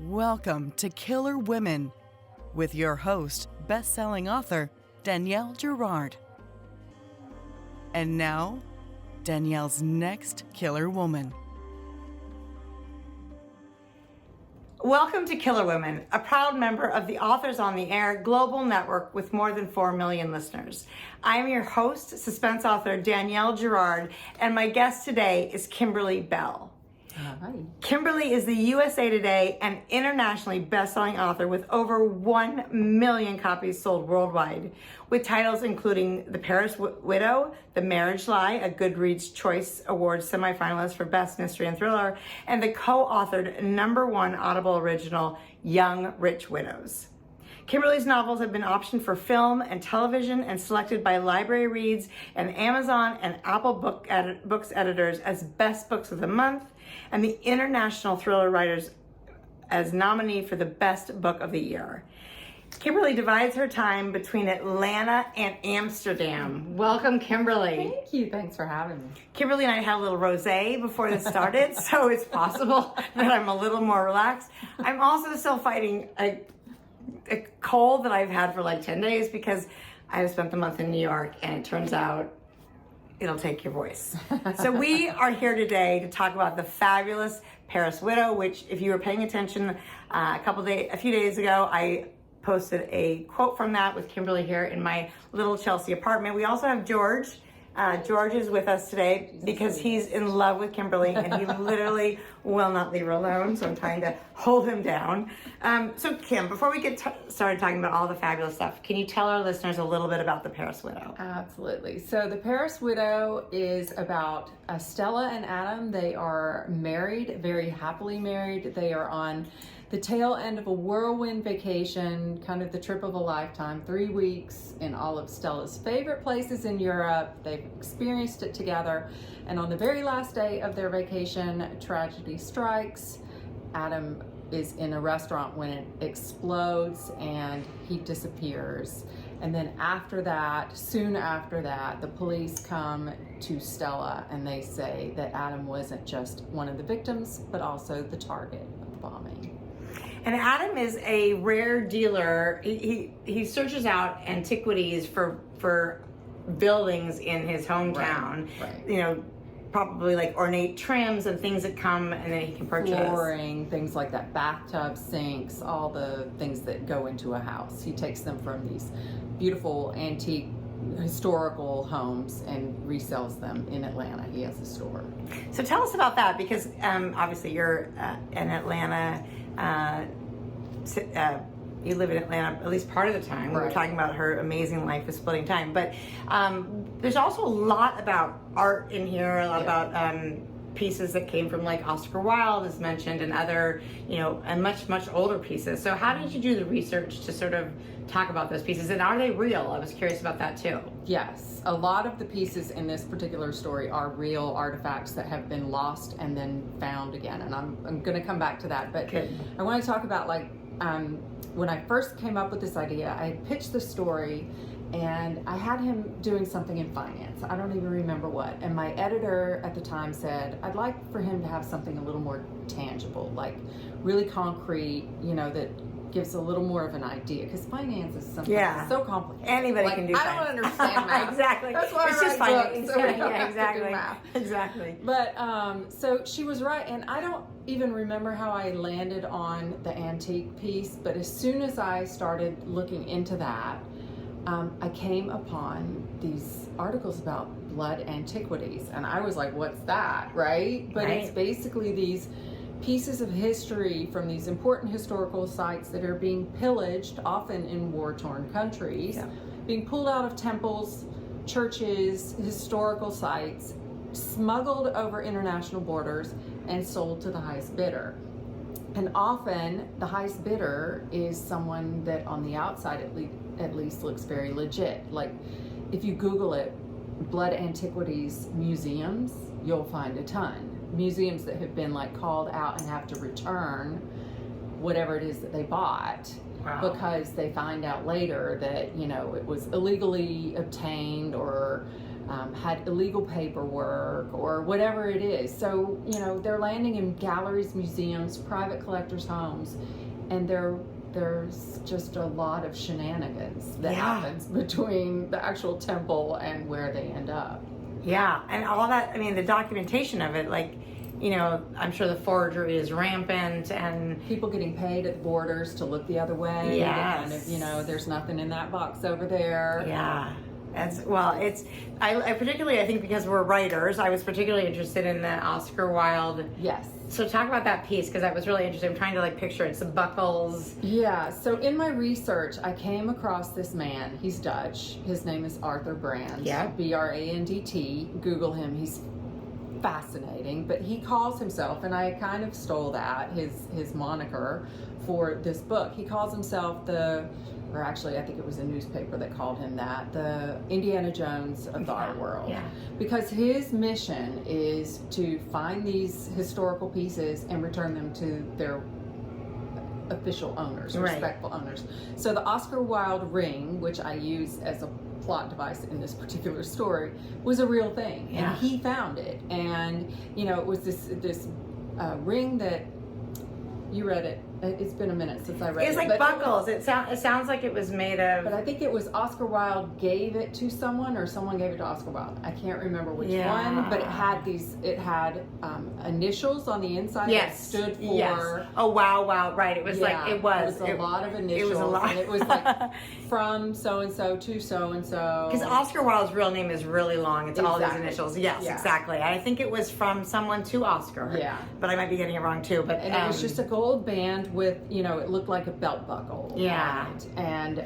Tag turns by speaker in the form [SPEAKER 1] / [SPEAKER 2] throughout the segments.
[SPEAKER 1] Welcome to Killer Women with your host, best-selling author Danielle Girard. And now, Danielle's next killer woman.
[SPEAKER 2] Welcome to Killer Women, a proud member of the Authors on the Air global network with more than 4 million listeners. I am your host, suspense author Danielle Girard, and my guest today is Kimberly Belle.
[SPEAKER 3] Hi.
[SPEAKER 2] Kimberly is the USA Today and internationally best-selling author with over 1 million copies sold worldwide, with titles including The Paris Widow, The Marriage Lie, a Goodreads Choice Awards semifinalist for Best Mystery and Thriller, and the co-authored #1 Audible original, Young Rich Widows. Kimberly's novels have been optioned for film and television and selected by Library Reads and Amazon and Apple Books editors as Best Books of the Month, and the International Thriller Writers as nominee for the Best Book of the Year. Kimberly divides her time between Atlanta and Amsterdam. Welcome, Kimberly.
[SPEAKER 3] Thank you. Thanks for having me.
[SPEAKER 2] Kimberly and I had a little rosé before this started, so it's possible that I'm a little more relaxed. I'm also still fighting a cold that I've had for like 10 days because I've spent the month in New York, and it turns out it'll take your voice. So we are here today to talk about the fabulous Paris Widow, which, if you were paying attention a few days ago, I posted a quote from that with Kimberly here in my little Chelsea apartment. We also have George. George is with us today because he's in love with Kimberly and he literally will not leave her alone, so I'm trying to hold him down. So Kim, before we get started talking about all the fabulous stuff, can you tell our listeners a little bit about The Paris Widow?
[SPEAKER 3] Absolutely. So The Paris Widow is about Stella and Adam. They are married, very happily married. They are on the tail end of a whirlwind vacation, kind of the trip of a lifetime, 3 weeks in all of Stella's favorite places in Europe. They've experienced it together. And on the very last day of their vacation, tragedy strikes. Adam is in a restaurant when it explodes and he disappears. And then after that, soon after that, the police come to Stella and they say that Adam wasn't just one of the victims, but also the target of the bombing.
[SPEAKER 2] And Adam is a rare dealer. He searches out antiquities for buildings in his hometown.
[SPEAKER 3] Right.
[SPEAKER 2] You know, probably like ornate trims and things that come and then he can purchase.
[SPEAKER 3] Flooring, things like that, bathtub sinks, all the things that go into a house. He takes them from these beautiful antique historical homes and resells them in Atlanta. He has a store.
[SPEAKER 2] So tell us about that, because obviously you're in Atlanta. You live in Atlanta at least part of the time.
[SPEAKER 3] Right.
[SPEAKER 2] We were talking about her amazing life of splitting time, but there's also a lot about art in here, a lot about pieces that came from like Oscar Wilde is mentioned and other, and much older pieces. So how did you do the research to sort of talk about those pieces, and are they real? I was curious about that too.
[SPEAKER 3] Yes, a lot of the pieces in this particular story are real artifacts that have been lost and then found again, and I'm going to come back to that. But
[SPEAKER 2] Good.
[SPEAKER 3] I want to talk about when I first came up with this idea, I had pitched the story and I had him doing something in finance. I don't even remember what. And my editor at the time said, I'd like for him to have something a little more tangible, like really concrete, that gives a little more of an idea, because finance is something that's so complicated.
[SPEAKER 2] Anybody can do
[SPEAKER 3] I
[SPEAKER 2] finance.
[SPEAKER 3] don't understand math.
[SPEAKER 2] Exactly.
[SPEAKER 3] That's why
[SPEAKER 2] it's
[SPEAKER 3] I
[SPEAKER 2] just
[SPEAKER 3] write
[SPEAKER 2] finance.
[SPEAKER 3] books, so I don't
[SPEAKER 2] Yeah,
[SPEAKER 3] have
[SPEAKER 2] exactly.
[SPEAKER 3] to do math.
[SPEAKER 2] Exactly.
[SPEAKER 3] But so she was right, and I don't even remember how I landed on the antique piece, but as soon as I started looking into that, I came upon these articles about blood antiquities, and I was like, what's that, right? But
[SPEAKER 2] Right.
[SPEAKER 3] it's basically these pieces of history from these important historical sites that are being pillaged, often in war-torn countries, being pulled out of temples, churches, historical sites, smuggled over international borders, and sold to the highest bidder. And often the highest bidder is someone that on the outside at least looks very legit. Like if you Google it, blood antiquities museums, you'll find a ton. Museums that have been like called out and have to return whatever it is that they bought.
[SPEAKER 2] Wow.
[SPEAKER 3] Because they find out later that, it was illegally obtained or had illegal paperwork or whatever it is. So, you know, they're landing in galleries, museums, private collectors' homes, and there's just a lot of shenanigans that happens between the actual temple and where they end up.
[SPEAKER 2] Yeah, and all that, I mean, the documentation of it, like, you know, I'm sure the forgery is rampant, and
[SPEAKER 3] people getting paid at the borders to look the other way.
[SPEAKER 2] Yes.
[SPEAKER 3] Kind of, you know, there's nothing in that box over there.
[SPEAKER 2] Yeah. I particularly, I think because we're writers, I was particularly interested in the Oscar Wilde.
[SPEAKER 3] Yes.
[SPEAKER 2] So talk about that piece, because that was really interesting. I'm trying to like picture it. Some buckles.
[SPEAKER 3] Yeah. So in my research, I came across this man. He's Dutch. His name is Arthur Brandt.
[SPEAKER 2] Yeah.
[SPEAKER 3] Brandt. Google him. He's fascinating. But he calls himself, and I kind of stole that, his moniker for this book. He calls himself or actually I think it was a newspaper that called him that, the Indiana Jones of the art world.
[SPEAKER 2] Yeah.
[SPEAKER 3] Because his mission is to find these historical pieces and return them to their official owners, respectful owners. So the Oscar Wilde ring, which I use as a plot device in this particular story, was a real thing.
[SPEAKER 2] Yeah.
[SPEAKER 3] And he found it. And, you know, it was this ring that, you read it. It's been a minute since I read it.
[SPEAKER 2] It's like buckles. It sounds like it was made of.
[SPEAKER 3] But I think it was Oscar Wilde gave it to someone, or someone gave it to Oscar Wilde. I can't remember which one. But it had initials on the inside that stood for.
[SPEAKER 2] Yes. Oh wow! Right. It was it was
[SPEAKER 3] a lot of initials.
[SPEAKER 2] It was a lot.
[SPEAKER 3] And it was like from so and so to so and so.
[SPEAKER 2] Because Oscar Wilde's real name is really long. It's all these initials. Yes,
[SPEAKER 3] Yeah.
[SPEAKER 2] exactly. I think it was from someone to Oscar.
[SPEAKER 3] Yeah.
[SPEAKER 2] But I might be getting it wrong too. But
[SPEAKER 3] and it was just a gold band with, you know, it looked like a belt buckle.
[SPEAKER 2] Yeah.
[SPEAKER 3] on it. And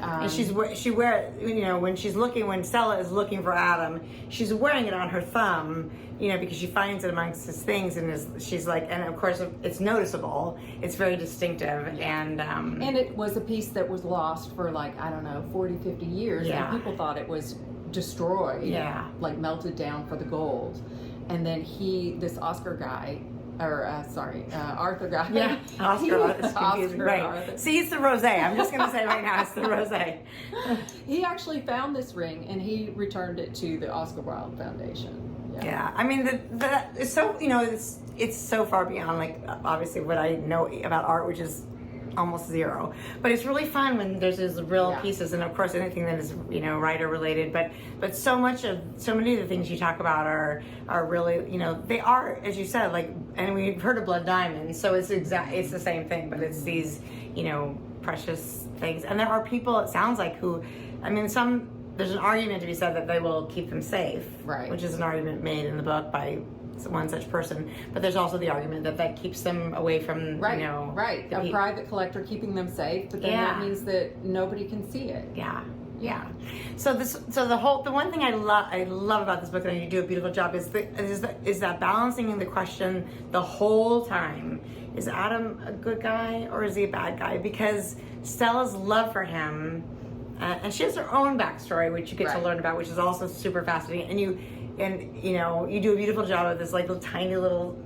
[SPEAKER 2] when Stella is looking for Adam, she's wearing it on her thumb, you know, because she finds it amongst his things, and she's like, and of course it's noticeable. It's very distinctive, and
[SPEAKER 3] it was a piece that was lost for 40, 50 years.
[SPEAKER 2] Yeah.
[SPEAKER 3] And people thought it was destroyed.
[SPEAKER 2] Yeah.
[SPEAKER 3] Like melted down for the gold. And then this Oscar guy, Arthur guy.
[SPEAKER 2] Yeah, Oscar. It's confusing. Right.
[SPEAKER 3] Arthur.
[SPEAKER 2] See, it's the rosé. I'm just going to say right now, it's the rosé.
[SPEAKER 3] He actually found this ring, and he returned it to the Oscar Wilde Foundation.
[SPEAKER 2] Yeah. I mean, it's so, you know, it's so far beyond, like, obviously what I know about art, which is almost zero. But it's really fun when there's these real pieces, and of course anything that is, you know, writer related. But so many of the things you talk about are really, you know, they are, as you said, like, and we've heard of blood diamonds, so it's the same thing, but it's these, you know, precious things. And there are people, it sounds like, who, I mean, there's an argument to be said that they will keep them safe,
[SPEAKER 3] right?
[SPEAKER 2] Which is an argument made in the book by one such person, but there's also the argument that keeps them away from, you know,
[SPEAKER 3] a private collector keeping them safe, but then that means that nobody can see it.
[SPEAKER 2] Yeah. So the one thing I love about this book, and you do a beautiful job, is that balancing the question the whole time: is Adam a good guy or is he a bad guy? Because Stella's love for him, and she has her own backstory, which you get to learn about, which is also super fascinating, and you know, you do a beautiful job of this, like, tiny little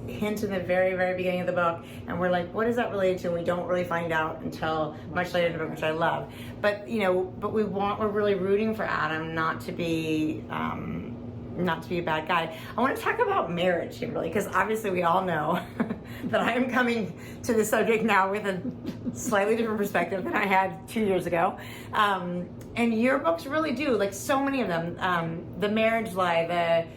[SPEAKER 2] hint in the very, very beginning of the book, and we're like, what is that related to? And we don't really find out until much later in the book, which I love. But you know, we're really rooting for Adam not to be a bad guy. I want to talk about marriage, Kimberly, because obviously we all know that I am coming to the subject now with a slightly different perspective than I had 2 years ago. And your books really do, like so many of them, The Marriage Lie,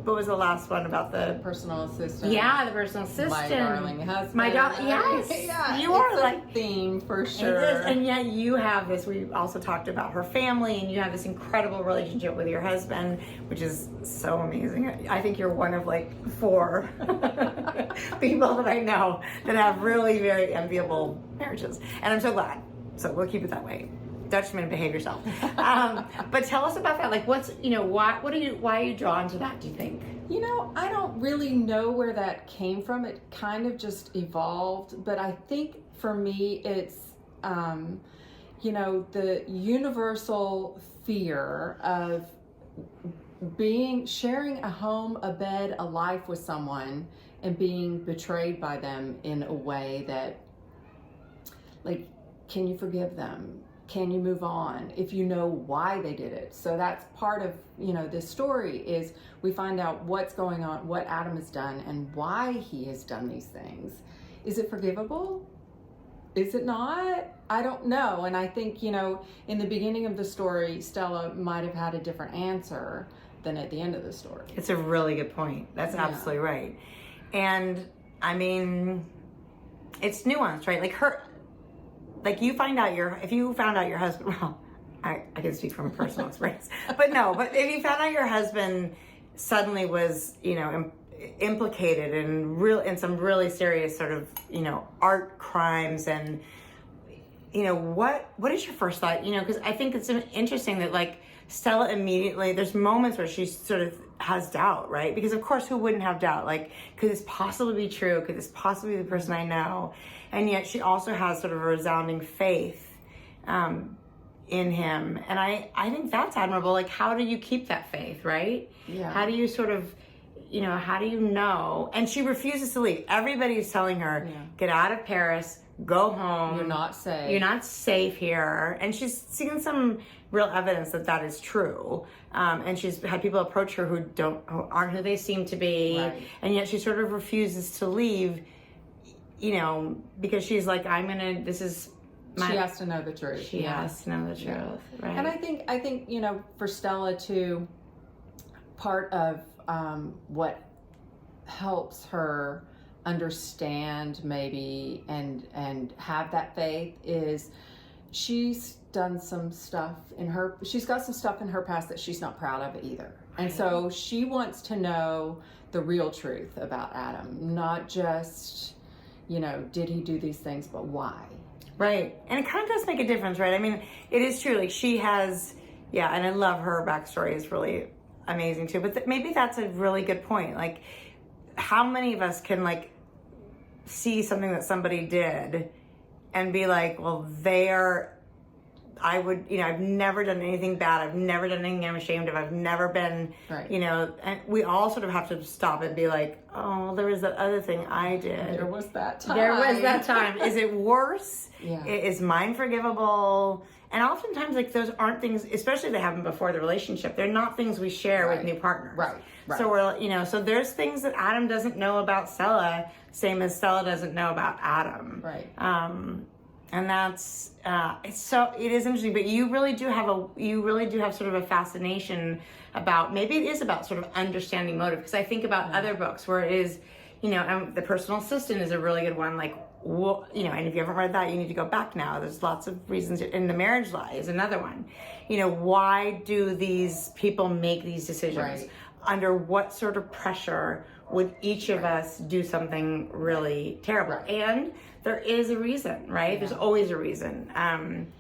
[SPEAKER 2] what was the last one about the
[SPEAKER 3] personal assistant?
[SPEAKER 2] Yeah, the personal assistant.
[SPEAKER 3] My darling husband.
[SPEAKER 2] Yes.
[SPEAKER 3] Yeah,
[SPEAKER 2] you are like
[SPEAKER 3] a theme for sure.
[SPEAKER 2] It is, and yet you have this. We also talked about her family, and you have this incredible relationship with your husband, which is so amazing. I think you're one of like 4 people that I know that have really very enviable marriages, and I'm so glad. So we'll keep it that way. Dutchman, behave yourself. But tell us about that. Like, why are you drawn to that, do you think?
[SPEAKER 3] You know, I don't really know where that came from. It kind of just evolved. But I think for me, it's, you know, the universal fear of sharing a home, a bed, a life with someone, and being betrayed by them in a way that, like, can you forgive them? can you move on if you know why they did it? So that's part of, this story is we find out what's going on, what Adam has done and why he has done these things. Is it forgivable? Is it not? I don't know. And I think, in the beginning of the story, Stella might have had a different answer than at the end of the story.
[SPEAKER 2] It's a really good point. That's absolutely right. And I mean, it's nuanced, right? If you found out your husband, well, I can speak from personal experience, but if you found out your husband suddenly was, implicated in some really serious sort of, art crimes and, what is your first thought? Because I think it's interesting that Stella immediately, there's moments where she sort of has doubt, right? Because of course, who wouldn't have doubt? Could this possibly be true? Could this possibly be the person I know? And yet she also has sort of a resounding faith in him. And I think that's admirable. How do you keep that faith, right?
[SPEAKER 3] Yeah.
[SPEAKER 2] How do you sort of, how do you know? And she refuses to leave. Everybody's telling her, get out of Paris, go home.
[SPEAKER 3] You're not safe.
[SPEAKER 2] You're not safe here. And she's seen some real evidence that is true. And she's had people approach her who aren't who they seem to be.
[SPEAKER 3] Right.
[SPEAKER 2] And yet she sort of refuses to leave, because she's like, she
[SPEAKER 3] has to know the truth.
[SPEAKER 2] She has to know the truth, right?
[SPEAKER 3] And I think for Stella too, part of what helps her understand maybe and have that faith is she's done some stuff she's got some stuff in her past that she's not proud of either. And so she wants to know the real truth about Adam, not just, did he do these things, but why?
[SPEAKER 2] Right. And it kind of does make a difference, right? I mean, it is true. She has, and I love her backstory is really amazing too. But maybe that's a really good point. How many of us can see something that somebody did and be like, well, I've never done anything bad. I've never done anything I'm ashamed of. I've never been, and we all sort of have to stop and be like, oh, there was that other thing I did.
[SPEAKER 3] There was that time.
[SPEAKER 2] Is it worse?
[SPEAKER 3] Yeah.
[SPEAKER 2] Is mine forgivable? And oftentimes, those aren't things, especially if they happen before the relationship, they're not things we share with new partners.
[SPEAKER 3] Right.
[SPEAKER 2] So we're, so there's things that Adam doesn't know about Stella, same as Stella doesn't know about Adam.
[SPEAKER 3] Right.
[SPEAKER 2] And that's it is interesting, but you really do have sort of a fascination about, maybe it is about sort of understanding motive, because I think about other books where it is, The Personal Assistant is a really good one, and if you haven't read that, you need to go back now. There's lots of reasons, and The Marriage Lie is another one. Why do these people make these decisions?
[SPEAKER 3] Right.
[SPEAKER 2] Under what sort of pressure would each of us do something really terrible?
[SPEAKER 3] Right.
[SPEAKER 2] And there is a reason, right?
[SPEAKER 3] Yeah.
[SPEAKER 2] There's always a reason.
[SPEAKER 3] And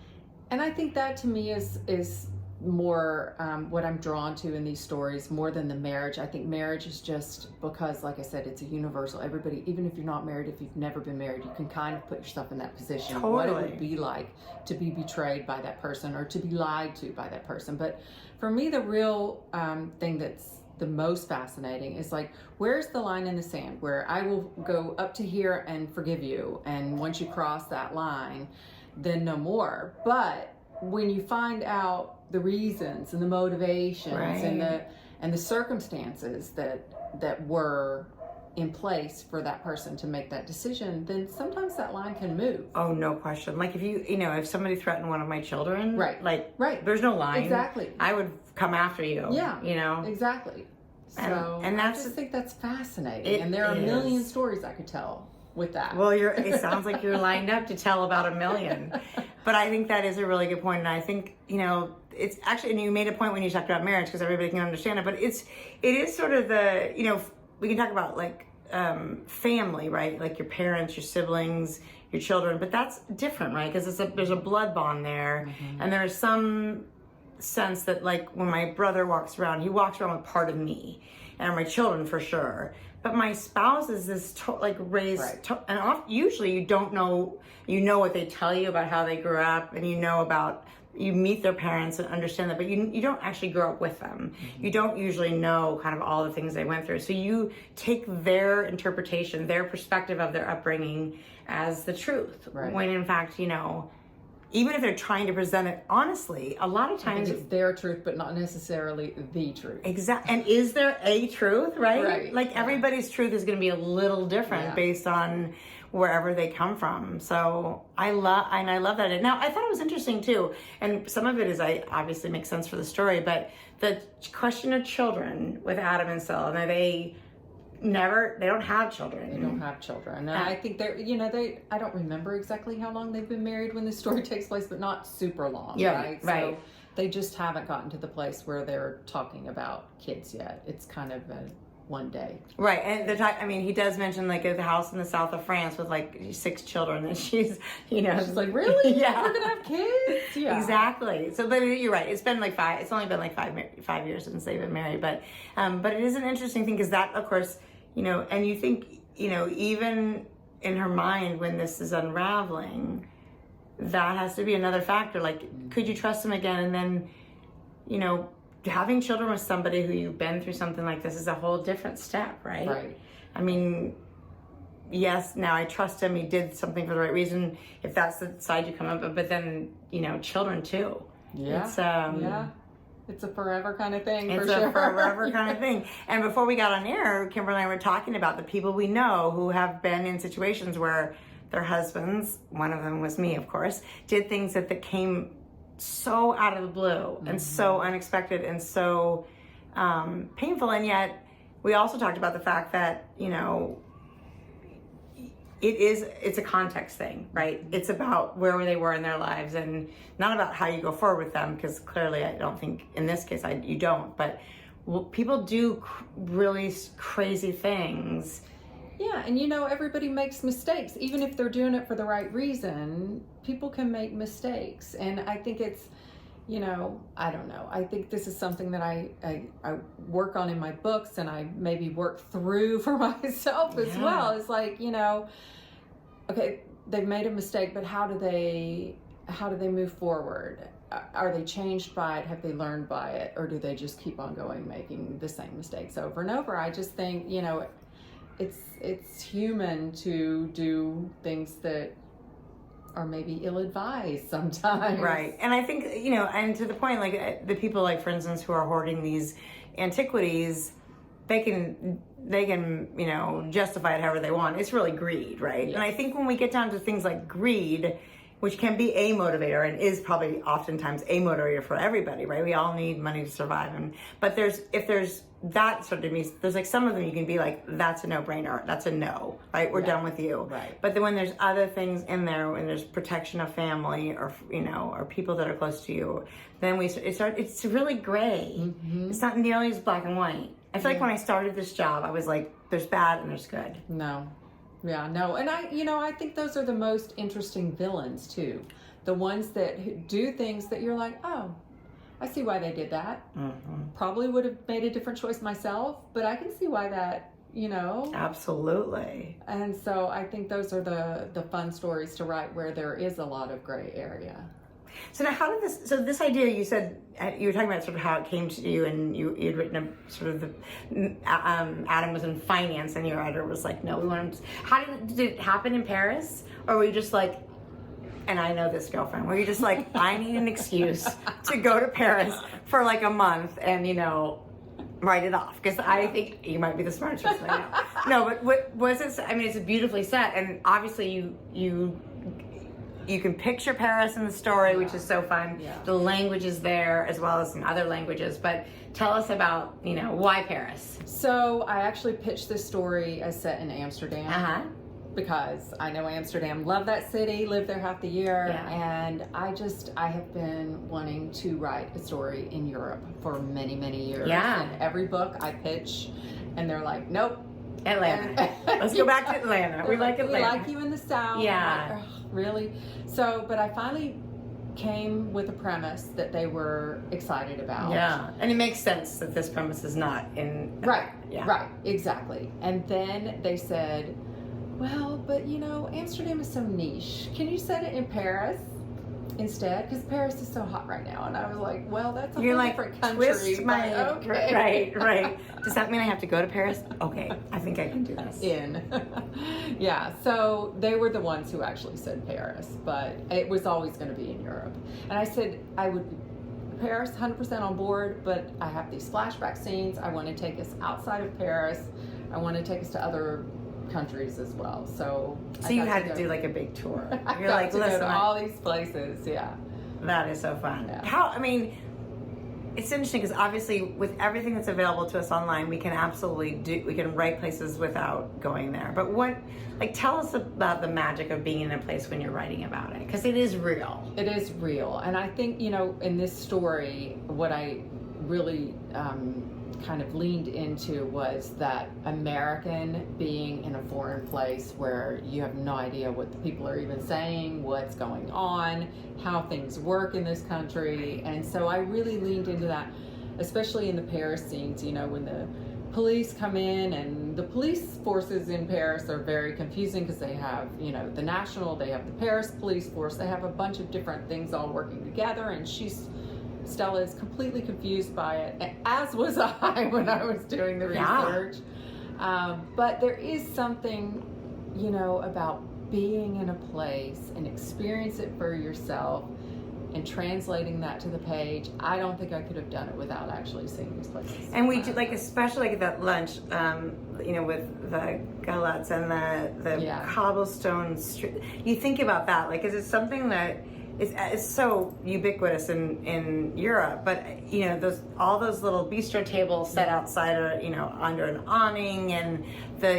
[SPEAKER 3] I think that to me is more what I'm drawn to in these stories more than the marriage. I think marriage is just because, like I said, it's a universal. Everybody, even if you're not married, if you've never been married, you can kind of put yourself in that position.
[SPEAKER 2] Totally.
[SPEAKER 3] What it would be like to be betrayed by that person or to be lied to by that person. But for me, the real thing that's the most fascinating is where's the line in the sand where I will go up to here and forgive you, and once you cross that line, then no more. But when you find out the reasons and the motivations and the circumstances that were in place for that person to make that decision, then sometimes that line can move.
[SPEAKER 2] Oh, no question. If if somebody threatened one of my children,
[SPEAKER 3] right,
[SPEAKER 2] there's no line.
[SPEAKER 3] Exactly.
[SPEAKER 2] I would come after you.
[SPEAKER 3] Yeah. Exactly. So
[SPEAKER 2] and
[SPEAKER 3] I just think that's fascinating. And there are a million stories I could tell with that.
[SPEAKER 2] Well, it sounds like you're lined up to tell about a million. But I think that is a really good point. And I think, it's actually, and you made a point when you talked about marriage, because everybody can understand it, but it is sort of the, we can talk about family, right? Your parents, your siblings, your children, but that's different, right? Because there's a blood bond there. Mm-hmm. And there's some sense that when my brother walks around, he walks around with part of me, and my children for sure. But my spouse is this raised,
[SPEAKER 3] right.
[SPEAKER 2] And usually you don't know, what they tell you about how they grew up, and you meet their parents and understand that, but you don't actually grow up with them. Mm-hmm. You don't usually know kind of all the things they went through. So you take their interpretation, their perspective of their upbringing as the truth.
[SPEAKER 3] Right.
[SPEAKER 2] When in fact, even if they're trying to present it honestly, a lot of
[SPEAKER 3] I
[SPEAKER 2] times
[SPEAKER 3] think it's their truth, but not necessarily the truth.
[SPEAKER 2] Exactly. And is there a truth, right?
[SPEAKER 3] Right.
[SPEAKER 2] Like everybody's truth is going to be a little different based on wherever they come from. So I love that. Now, I thought it was interesting too, and some of it is obviously makes sense for the story, but the question of children with Adam and Stella, they don't have children.
[SPEAKER 3] They don't have children. And I think I don't remember exactly how long they've been married when this story takes place, but not super long, right?
[SPEAKER 2] Right.
[SPEAKER 3] So they just haven't gotten to the place where they're talking about kids yet. It's kind of one day.
[SPEAKER 2] Right. And he does mention like a house in the south of France with like 6 children, and she's
[SPEAKER 3] like, really?
[SPEAKER 2] Yeah.
[SPEAKER 3] We're going to have kids? Yeah.
[SPEAKER 2] Exactly. So, but you're right. It's been like it's only been like 5 years since they've been married, but it is an interesting thing because that, of course, and you think, even in her mind when this is unraveling, that has to be another factor. Like, could you trust him again? And then, having children with somebody who you've been through something like this is a whole different step, right?
[SPEAKER 3] Right.
[SPEAKER 2] I mean, yes, now I trust him. He did something for the right reason, if that's the side you come up with. But then, children too.
[SPEAKER 3] Yeah.
[SPEAKER 2] It's,
[SPEAKER 3] it's a forever kind of thing.
[SPEAKER 2] It's
[SPEAKER 3] for sure.
[SPEAKER 2] a forever kind of thing. And before we got on air, Kimberly and I were talking about the people we know who have been in situations where their husbands, one of them was me, of course, did things that came so out of the blue and so unexpected and so painful. And yet we also talked about the fact that, it's a context thing, right? It's about where they were in their lives and not about how you go forward with them, because clearly I don't think in this case you don't, but people do really crazy things.
[SPEAKER 3] Yeah, and everybody makes mistakes. Even if they're doing it for the right reason, people can make mistakes. And I think it's, I don't know. I think this is something that I work on in my books, and I maybe work through for myself as well. It's like, okay, they've made a mistake, but how do they move forward? Are they changed by it? Have they learned by it? Or do they just keep on going, making the same mistakes over and over? I just think, it's human to do things that are maybe ill-advised sometimes.
[SPEAKER 2] Right. And I think, and to the point, like the people, like, for instance, who are hoarding these antiquities, they can justify it however they want. It's really greed, right? Yes. And I think when we get down to things like greed, which can be a motivator and is probably oftentimes a motivator for everybody, right? We all need money to survive. But if there's that sort of means, there's like some of them you can be like, that's a no-brainer, that's a no, right? We're done with you.
[SPEAKER 3] Right.
[SPEAKER 2] But then when there's other things in there, when there's protection of family or or people that are close to you, then it's really gray. Mm-hmm. It's not nearly as black and white. I feel like when I started this job, I was like, there's bad and there's good.
[SPEAKER 3] No. Yeah, no. And I think those are the most interesting villains too. The ones that do things that you're like, oh, I see why they did that. Mm-hmm. Probably would have made a different choice myself, but I can see why that,
[SPEAKER 2] Absolutely.
[SPEAKER 3] And so I think those are the fun stories to write, where there is a lot of gray area.
[SPEAKER 2] So now, this idea, you said, you were talking about sort of how it came to you, and you'd written a sort of Adam was in finance, and your editor was like, no, we want him to, how did it happen in Paris? Or were you just like, and I know this girlfriend, were you just like, I need an excuse to go to Paris for like a month and, write it off? Because I think you might be the smartest person I know. No, but what was it? I mean, it's beautifully set, and obviously you can picture Paris in the story, which is so fun. Yeah. The language is there as well as in other languages. But tell us about, why Paris?
[SPEAKER 3] So I actually pitched this story as set in Amsterdam.
[SPEAKER 2] Uh-huh.
[SPEAKER 3] Because I know Amsterdam, love that city, lived there half the year, and I have been wanting to write a story in Europe for many, many years.
[SPEAKER 2] Yeah.
[SPEAKER 3] And every book I pitch, and they're like, nope.
[SPEAKER 2] Atlanta. Let's go back to Atlanta. We like Atlanta.
[SPEAKER 3] We like you in the South.
[SPEAKER 2] Yeah.
[SPEAKER 3] Like, really? So, but I finally came with a premise that they were excited about.
[SPEAKER 2] Yeah. And it makes sense that this premise is not in...
[SPEAKER 3] Right. Yeah. Right. Exactly. And then they said, well, but Amsterdam is so niche. Can you set it in Paris? instead, because Paris is so hot right now, and I was like, well, that's a
[SPEAKER 2] You're
[SPEAKER 3] whole
[SPEAKER 2] like,
[SPEAKER 3] different country.
[SPEAKER 2] twist my,
[SPEAKER 3] but okay.
[SPEAKER 2] right. Does that mean I have to go to Paris? Okay, I think I can do this.
[SPEAKER 3] Yeah, so they were the ones who actually said Paris, but it was always going to be in Europe. And I said I would, Paris, 100% on board, but I have these flashback scenes. I want to take us outside of Paris. I want to take us to other countries as well. So
[SPEAKER 2] you had to do like a big tour. You're like,
[SPEAKER 3] to go
[SPEAKER 2] listen,
[SPEAKER 3] to all these places. Yeah,
[SPEAKER 2] that is so fun.
[SPEAKER 3] Yeah.
[SPEAKER 2] It's interesting because obviously with everything that's available to us online, we can we can write places without going there. But tell us about the magic of being in a place when you're writing about it, because it is real.
[SPEAKER 3] It is real. And I think, in this story, what I really kind of leaned into was that American being in a foreign place where you have no idea what the people are even saying, what's going on, how things work in this country. And so I really leaned into that, especially in the Paris scenes, when the police come in, and the police forces in Paris are very confusing because they have, the national, they have the Paris police force, they have a bunch of different things all working together, and Stella is completely confused by it, as was I when I was doing the research. But there is something, about being in a place and experience it for yourself and translating that to the page. I don't think I could have done it without actually seeing these places.
[SPEAKER 2] And we did, especially at that lunch, with the galettes and the cobblestone street. You think about that, because it's something that it's so ubiquitous in Europe, but all those little bistro tables set outside, under an awning, and the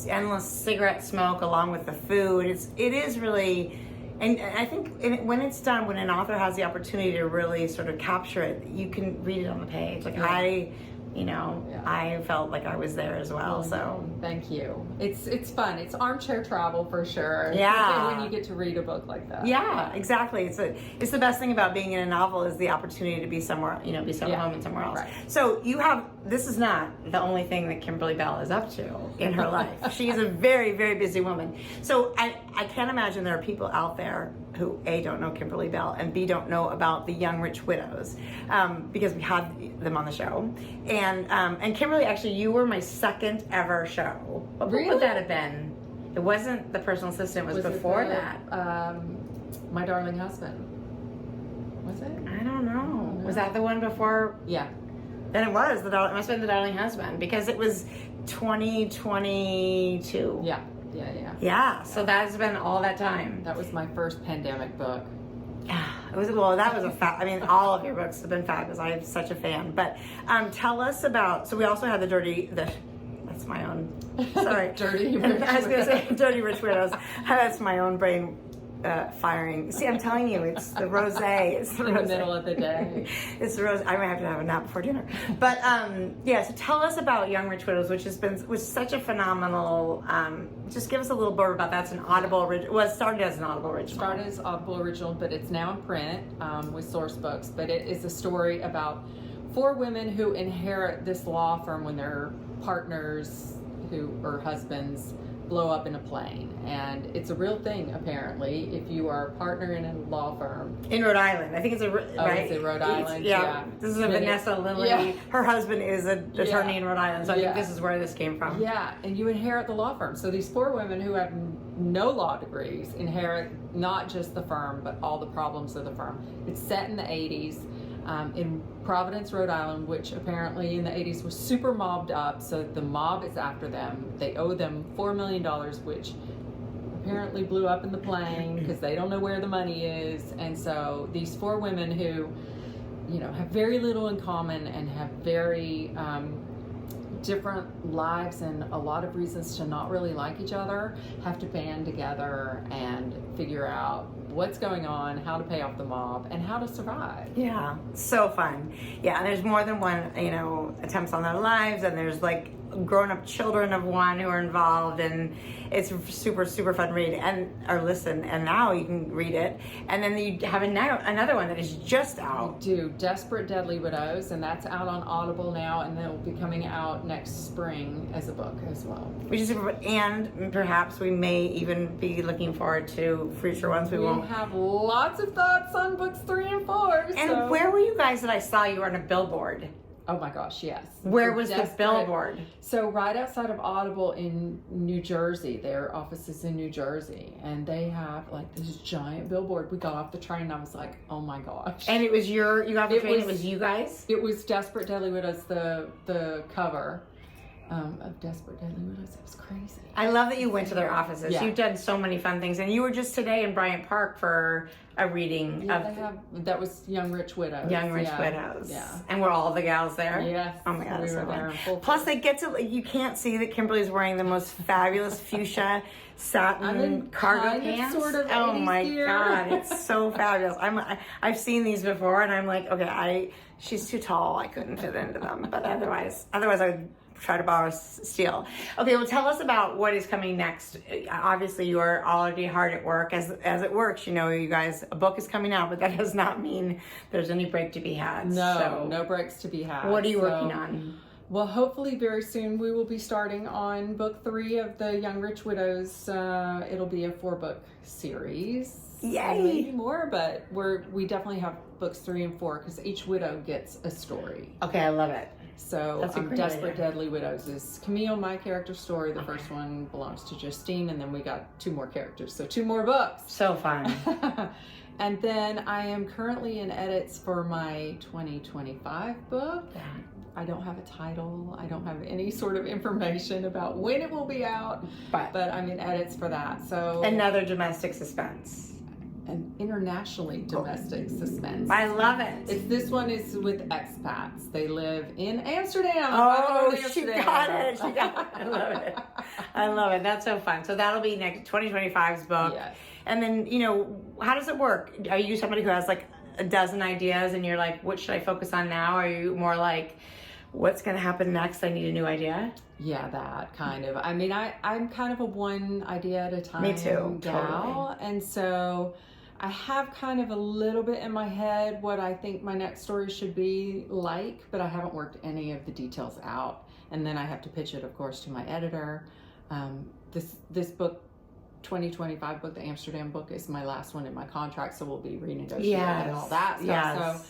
[SPEAKER 2] endless cigarette smoke along with the food. It is really, and I think when it's done, when an author has the opportunity to really sort of capture it, you can read it on the page. I felt like I was there as well. So
[SPEAKER 3] thank you. It's fun. It's armchair travel for sure.
[SPEAKER 2] Yeah.
[SPEAKER 3] When you get to read a book like that.
[SPEAKER 2] Yeah, exactly. It's the best thing about being in a novel is the opportunity to be somewhere, home and somewhere else.
[SPEAKER 3] Right.
[SPEAKER 2] So this is not the only thing that Kimberly Belle is up to in her life. She is a very, very busy woman. So I can't imagine there are people out there who A, don't know Kimberly Belle, and B, don't know about the Young Rich Widows, because we had them on the show. And Kimberly, actually, you were my second ever show. What book would that have been? It wasn't The Personal Assistant. It was before that.
[SPEAKER 3] My Darling Husband. Was it?
[SPEAKER 2] I don't know. Was that the one before?
[SPEAKER 3] Yeah.
[SPEAKER 2] Then it was. It must have been The Darling Husband, because it was 2022.
[SPEAKER 3] Yeah.
[SPEAKER 2] Yeah, so that's been all that time.
[SPEAKER 3] That was my first pandemic book.
[SPEAKER 2] It was, well, that was all of your books have been fabulous. I am such a fan. But tell us about, so we also had that's my own, sorry.
[SPEAKER 3] Dirty Rich
[SPEAKER 2] I was going to say Dirty Rich Widows. That's my own brain firing. See, I'm telling you, it's the rosé. It's the
[SPEAKER 3] in
[SPEAKER 2] rosé.
[SPEAKER 3] the middle of the day.
[SPEAKER 2] It's the rosé. I might have to have a nap before dinner. But so tell us about Young Rich Widows, which was such a phenomenal. Just give us a little blurb about that. It's an Audible original. Well, it started as an Audible original.
[SPEAKER 3] Started as Audible original, but it's now in print with source books. But it is a story about 4 women who inherit this law firm when their partners or husbands blow up in a plane. And it's a real thing, apparently, if you are a partner in a law firm.
[SPEAKER 2] In Rhode Island. I think it's right?
[SPEAKER 3] It's in Rhode Island,
[SPEAKER 2] yeah. This is Vanessa Lilly. Yeah. Her husband is an attorney in Rhode Island, so I think this is where this came from.
[SPEAKER 3] Yeah, and you inherit the law firm. So these 4 women who have no law degrees inherit not just the firm, but all the problems of the firm. It's set in the 80s. In Providence, Rhode Island, which apparently in the 80s was super mobbed up, so the mob is after them. They owe them $4 million, which apparently blew up in the plane because they don't know where the money is. And so these 4 women who, have very little in common and have very different lives and a lot of reasons to not really like each other, have to band together and figure out what's going on, how to pay off the mob, and how to survive.
[SPEAKER 2] Yeah, so fun. Yeah, and there's more than one, attempts on their lives, and there's grown-up children of one who are involved, and it's super, super fun read or listen. And now you can read it. And then you have another one that is just out.
[SPEAKER 3] Do Desperate Deadly Widows, and that's out on Audible now, and they'll be coming out next spring as a book as well.
[SPEAKER 2] Which is super, and perhaps we may even be looking forward to future ones. We won't
[SPEAKER 3] have lots of thoughts on books 3 and 4.
[SPEAKER 2] And where were you guys that I saw you were on a billboard?
[SPEAKER 3] Oh my gosh, yes.
[SPEAKER 2] Where was the billboard?
[SPEAKER 3] So right outside of Audible in New Jersey. Their office is in New Jersey, and they have like this giant billboard. We got off the train and I was like, oh my gosh.
[SPEAKER 2] And it was you got off the train, it was you guys?
[SPEAKER 3] It was Desperate Deadly Widows, the cover of Desperate Deadly Widows. It was crazy.
[SPEAKER 2] I love that you went to their offices.
[SPEAKER 3] Yeah.
[SPEAKER 2] You've done so many fun things. And you were just today in Bryant Park for a reading
[SPEAKER 3] that was Young Rich Widows.
[SPEAKER 2] Young Rich Widows.
[SPEAKER 3] Yeah.
[SPEAKER 2] And were all the gals there?
[SPEAKER 3] Yes.
[SPEAKER 2] Oh my God.
[SPEAKER 3] We were there in full
[SPEAKER 2] Plus they get to, you can't see that Kimberly's wearing the most fabulous fuchsia satin cargo pants.
[SPEAKER 3] Sort of
[SPEAKER 2] oh
[SPEAKER 3] 80s
[SPEAKER 2] my
[SPEAKER 3] gear.
[SPEAKER 2] God. It's so fabulous. I've seen these before and I'm like, okay, she's too tall. I couldn't fit into them. But otherwise I would try to borrow, steal. Okay, well, tell us about what is coming next. Obviously, you are already hard at work. As it works, you guys, a book is coming out, but that does not mean there's any break to be had.
[SPEAKER 3] No breaks to be had.
[SPEAKER 2] What are you working on?
[SPEAKER 3] Well, hopefully very soon we will be starting on book 3 of the Young Rich Widows. It'll be a 4-book series.
[SPEAKER 2] Yay!
[SPEAKER 3] Maybe more, but we definitely have books 3 and 4 because each widow gets a story.
[SPEAKER 2] Okay, I love it.
[SPEAKER 3] So Desperate Deadly Widows is Camille, my character story. The first one belongs to Justine, and then we got 2 more characters, so 2 more books.
[SPEAKER 2] So fun.
[SPEAKER 3] And then I am currently in edits for my 2025 book.
[SPEAKER 2] Yeah.
[SPEAKER 3] I don't have a title. I don't have any sort of information about when it will be out, but I'm in edits for that. So
[SPEAKER 2] another domestic suspense.
[SPEAKER 3] An internationally domestic suspense.
[SPEAKER 2] I love it.
[SPEAKER 3] This one is with expats. They live in Amsterdam.
[SPEAKER 2] Oh, she got it. I love it. I love it. That's so fun. So that'll be next 2025's book.
[SPEAKER 3] Yes.
[SPEAKER 2] And then, how does it work? Are you somebody who has like a dozen ideas and you're like, what should I focus on now? Are you more like, what's going to happen next? I need a new idea.
[SPEAKER 3] Yeah, that kind of. I mean, I'm kind of a one idea at a time
[SPEAKER 2] Me too,
[SPEAKER 3] gal.
[SPEAKER 2] totally.
[SPEAKER 3] And so I have kind of a little bit in my head what I think my next story should be like, but I haven't worked any of the details out. And then I have to pitch it, of course, to my editor. This book, 2025 book, the Amsterdam book, is my last one in my contract, so we'll be renegotiating and all that stuff.
[SPEAKER 2] Yes.
[SPEAKER 3] So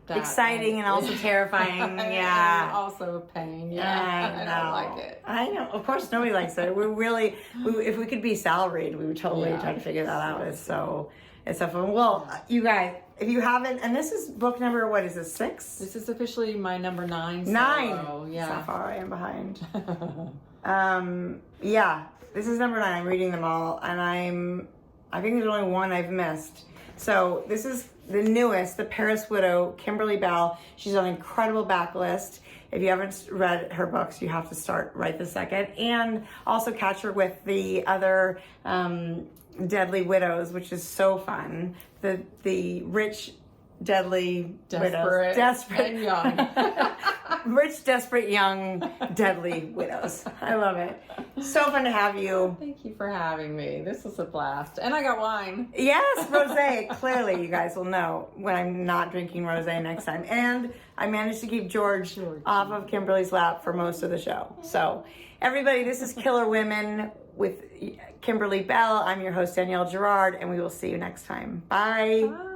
[SPEAKER 3] that,
[SPEAKER 2] exciting and also terrifying. Yeah.
[SPEAKER 3] And also a pain. Yeah.
[SPEAKER 2] I know.
[SPEAKER 3] I don't like it.
[SPEAKER 2] I know. Of course, nobody likes it. If we could be salaried, we would totally try to figure that out. It's so fun. Well, you guys, if you haven't, and this is book number, what is this, 6?
[SPEAKER 3] This is officially my number 9.
[SPEAKER 2] 9.
[SPEAKER 3] So, yeah.
[SPEAKER 2] So far, I am behind. Yeah. This is number 9. I'm reading them all, and I think there's only one I've missed. So this is the newest, the Paris Widow, Kimberly Belle. She's on an incredible backlist. If you haven't read her books, you have to start right this second. And also catch her with the other Deadly Widows, which is so fun. The rich, deadly widows. Desperate
[SPEAKER 3] and young.
[SPEAKER 2] Rich, desperate, young, deadly widows. I love it. So fun to have you.
[SPEAKER 3] Thank you for having me. This was a blast. And I got wine.
[SPEAKER 2] Yes, rosé. Clearly, you guys will know when I'm not drinking rosé next time. And I managed to keep George off of Kimberly's lap for most of the show. So, everybody, this is Killer Women with Kimberly Belle. I'm your host, Danielle Gerard, and we will see you next time. Bye.
[SPEAKER 3] Bye.